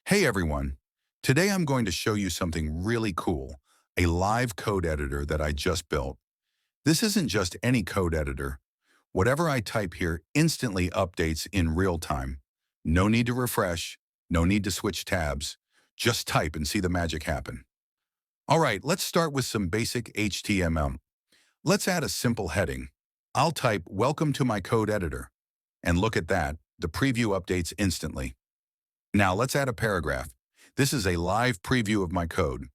Hey everyone, today I'm going to show you something really cool, a live code editor that I just built. This isn't just any code editor. Whatever I type here instantly updates in real time. No need to refresh, no need to switch tabs. Just type and see the magic happen. All right, let's start with some basic HTML. Let's add a simple heading. I'll type "Welcome to my code editor." And look at that, the preview updates instantly. Now let's add a paragraph. This is a live preview of my code.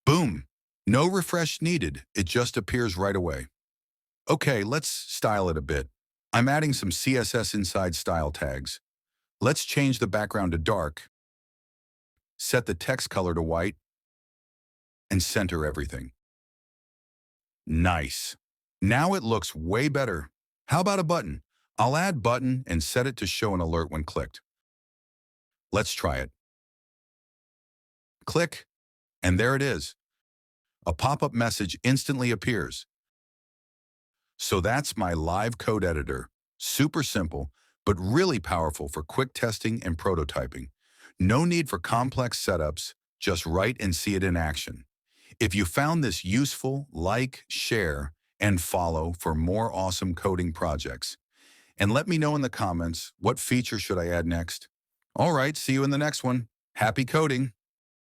Boom! No refresh needed, it just appears right away. Okay, let's style it a bit. I'm adding some CSS inside style tags. Let's change the background to dark, set the text color to white, and center everything. Nice. Now it looks way better. How about a button? I'll add button and set it to show an alert when clicked. Let's try it. Click, and there it is. A pop-up message instantly appears. So that's my live code editor. Super simple, but really powerful for quick testing and prototyping. No need for complex setups, just write and see it in action. If you found this useful, like, share, and follow for more awesome coding projects. And let me know in the comments, what feature should I add next? All right, see you in the next one. Happy coding!